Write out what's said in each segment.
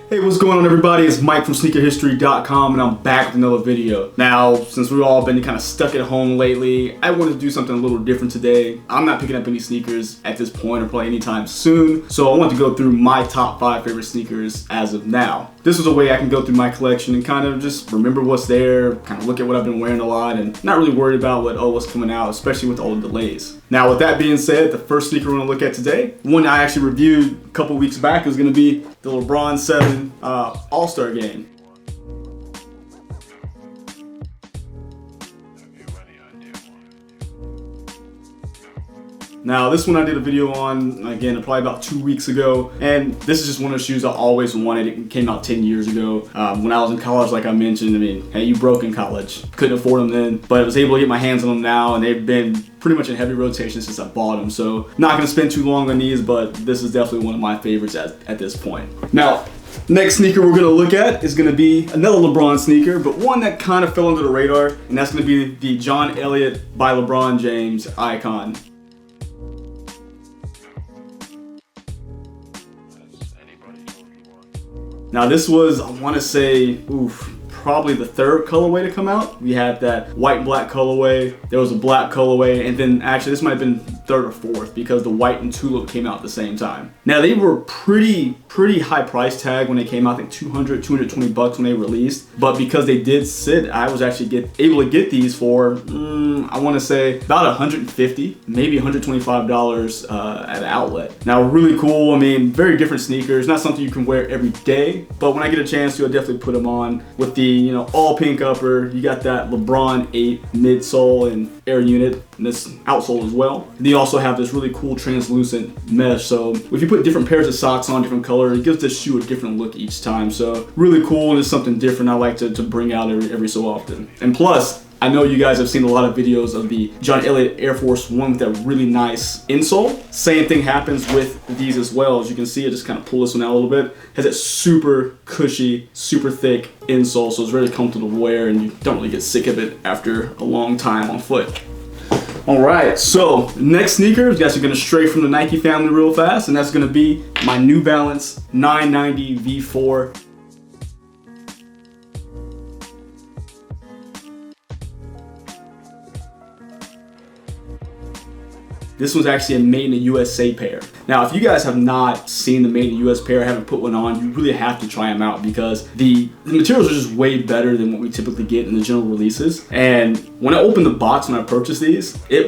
Hey, what's going on everybody? It's Mike from sneakerhistory.com and I'm back with another video. Now, since we've all been kind of stuck at home lately, I wanted to do something a little different today. I'm not picking up any sneakers at this point or probably anytime soon, so I wanted to go through my top 5 favorite sneakers as of now. This was a way I can go through my collection and kind of just remember what's there, kind of look at what I've been wearing a lot and not really worried about what's coming out, especially with all the delays. Now, with that being said, the first sneaker we're going to look at today, one I actually reviewed a couple weeks back, is going to be the Lebron 7 All-Star Game. Now, this one I did a video on, again, probably about 2 weeks ago, and this is just one of the shoes I always wanted. It came out 10 years ago. When I was in college, like I mentioned, I mean, hey, you broke in college. Couldn't afford them then, but I was able to get my hands on them now, and they've been pretty much in heavy rotation since I bought them. So, not gonna spend too long on these, but this is definitely one of my favorites at this point. Now, next sneaker we're gonna look at is gonna be another LeBron sneaker, but one that kind of fell under the radar, and that's gonna be the John Elliot by LeBron James icon. Now this was, I want to say, probably the third colorway to come out. We had that white and black colorway, there was a black colorway, and then actually this might have been third or fourth because the white and tulip came out at the same time. Now they were pretty high price tag when they came out, I think 220 bucks when they released, but because they did sit, I was actually able to get these for, I want to say about 150, maybe $125 at an outlet. Now really cool, I mean, very different sneakers, not something you can wear every day, but when I get a chance to, I definitely put them on with the, all pink upper. You got that LeBron 8 midsole and air unit, and this outsole as well. And then you also have this really cool translucent mesh, so if you put different pairs of socks on, different color, it gives this shoe a different look each time. So really cool, and it's something different I like to bring out every so often. And plus, I know you guys have seen a lot of videos of the John Elliott Air Force 1 with that really nice insole. Same thing happens with these as well. As you can see, I just kind of pull this one out a little bit. It has that super cushy, super thick insole, so it's really comfortable to wear and you don't really get sick of it after a long time on foot. All right, so next sneaker is actually gonna stray from the Nike family real fast, and that's gonna be my New Balance 990 V4. This one's actually a made in the USA pair. Now, if you guys have not seen the made in the US pair, haven't put one on, you really have to try them out because the materials are just way better than what we typically get in the general releases. And when I opened the box when I purchased these, it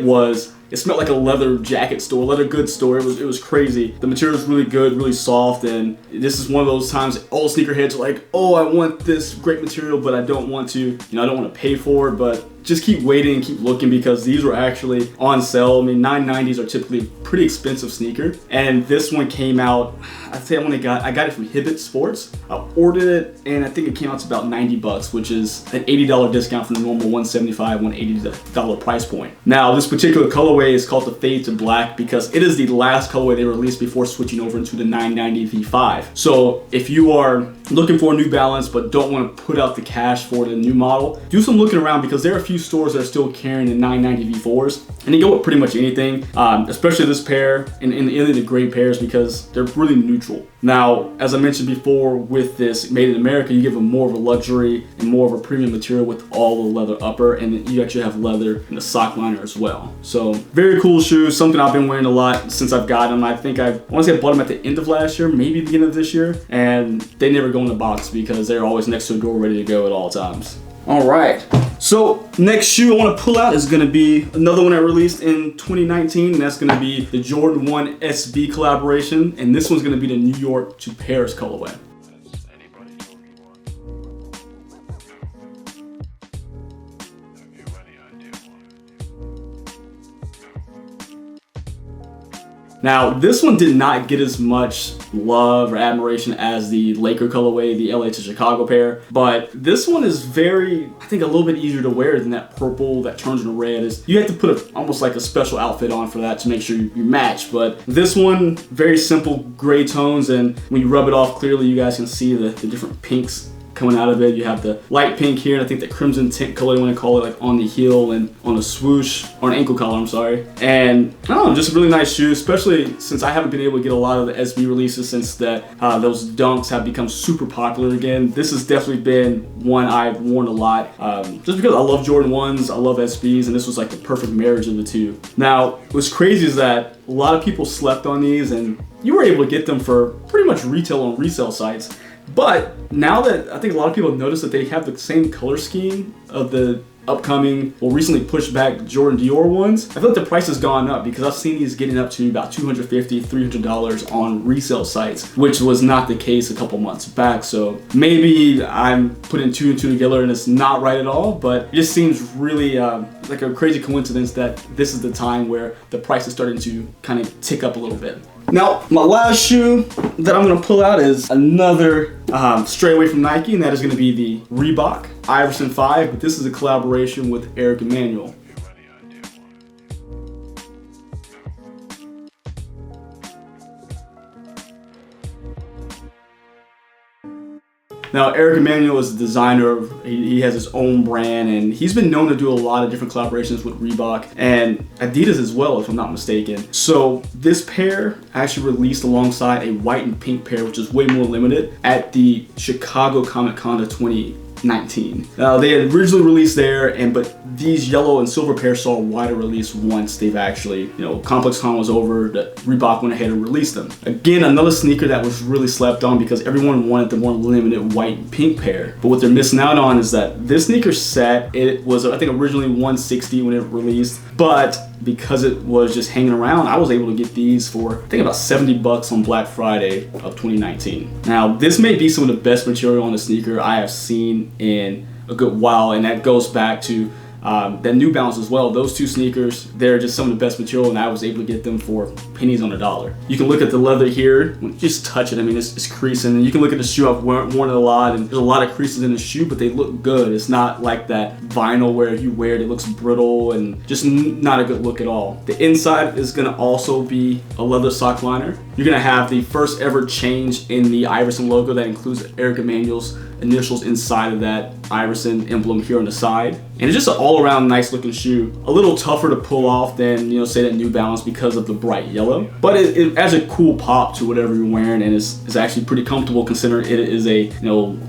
smelled like a leather jacket store, leather goods store. It was crazy. The material is really good, really soft, and this is one of those times all sneakerheads are like, oh, I want this great material, but I don't want to, I don't want to pay for it, but just keep waiting and keep looking because these were actually on sale. I mean, 990s are typically a pretty expensive sneaker, and this one came out, I'd say I got it from Hibbett Sports. I ordered it, and I think it came out to about 90 bucks, which is an $80 discount from the normal $175, $180 price point. Now, this particular colorway is called the Fade to Black because it is the last colorway they released before switching over into the 990 V5. So if you are looking for a New Balance but don't want to put out the cash for the new model, do some looking around because there are a few stores that are still carrying the 990 V4s, and they go with pretty much anything, especially this pair and any of the gray pairs because they're really neutral. Now, as I mentioned before, with this Made in America, you give them more of a luxury and more of a premium material with all the leather upper, and you actually have leather in the sock liner as well. So very cool shoes, something I've been wearing a lot since I've got them. I want to say I bought them at the end of last year, maybe the beginning of this year, and they never go in the box because they're always next to a door ready to go at all times. All right, so next shoe I want to pull out is going to be another one I released in 2019, and that's going to be the Jordan 1 SB collaboration, and this one's going to be the New York to Paris colorway. Now, this one did not get as much love or admiration as the Laker colorway, the LA to Chicago pair, but this one is I think a little bit easier to wear than that purple that turns into red. You have to put almost like a special outfit on for that to make sure you match, but this one, very simple gray tones, and when you rub it off clearly, you guys can see the different pinks coming out of it. You have the light pink here, and I think the crimson tint color, you want to call it, like on the heel and on a swoosh, or an ankle collar, I'm sorry. And I don't know, just a really nice shoe, especially since I haven't been able to get a lot of the SB releases since that those dunks have become super popular again. This has definitely been one I've worn a lot, just because I love Jordan 1s, I love SBs, and this was like the perfect marriage of the two. Now, what's crazy is that a lot of people slept on these, and you were able to get them for pretty much retail on resale sites. But now that I think a lot of people have noticed that they have the same color scheme of the upcoming, well, recently pushed back Jordan Dior ones, I feel like the price has gone up because I've seen these getting up to about $250, $300 on resale sites, which was not the case a couple months back. So maybe I'm putting two and two together and it's not right at all, but it just seems really like a crazy coincidence that this is the time where the price is starting to kind of tick up a little bit. Now, my last shoe that I'm gonna pull out is another stray away from Nike, and that is gonna be the Reebok Iverson 5, but this is a collaboration with Emanuel. Now, Emanuel is a designer. He has his own brand, and he's been known to do a lot of different collaborations with Reebok and Adidas as well, if I'm not mistaken. So this pair actually released alongside a white and pink pair, which is way more limited, at the Chicago Comic-Con of 2019. Now, they had originally released there, but these yellow and silver pairs saw a wider release once they've actually, Complex Con was over, that Reebok went ahead and released them. Again, another sneaker that was really slept on because everyone wanted the more limited white and pink pair. But what they're missing out on is that this sneaker set, it was, I think, originally $160 when it released, but because it was just hanging around, I was able to get these for, I think, about $70 on Black Friday of 2019. Now, this may be some of the best material on the sneaker I have seen in a good while, and that goes back to that New Balance as well. Those two sneakers, they're just some of the best material, and I was able to get them for pennies on the dollar. You can look at the leather here, when you just touch it, I mean, it's creasing. And you can look at the shoe, I've worn it a lot, and there's a lot of creases in the shoe, but they look good. It's not like that vinyl where if you wear it, it looks brittle and just not a good look at all. The inside is gonna also be a leather sock liner. You're gonna have the first ever change in the Iverson logo that includes Emanuel's initials inside of that Iverson emblem here on the side. And it's just an all-around nice looking shoe. A little tougher to pull off than, say, that New Balance because of the bright yellow. But it adds a cool pop to whatever you're wearing, and it's actually pretty comfortable considering it is a,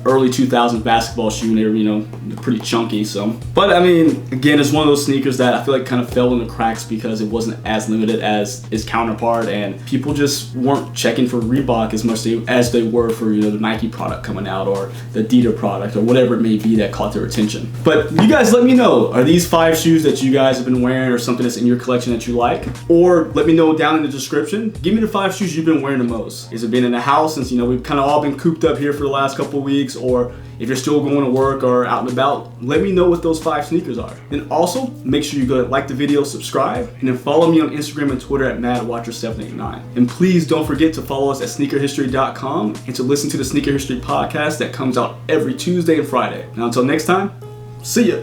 early 2000s basketball shoe, and they're, pretty chunky. So, but I mean, again, it's one of those sneakers that I feel like kind of fell in the cracks because it wasn't as limited as its counterpart, and people just weren't checking for Reebok as much as they were for, the Nike product coming out or the Adidas product or whatever it may be that caught their attention. But you guys let me know, are these 5 shoes that you guys have been wearing or something that's in your collection that you like? Or let me know down in the description. Give me the 5 shoes you've been wearing the most. Has it been in the house since, we've kind of all been cooped up here for the last couple of weeks, or if you're still going to work or out and about, let me know what those 5 sneakers are. And also, make sure you go like the video, subscribe, and then follow me on Instagram and Twitter at MadWatcher789. And please don't forget to follow us at sneakerhistory.com and to listen to the Sneaker History podcast that comes out every Tuesday and Friday. Now until next time, see ya.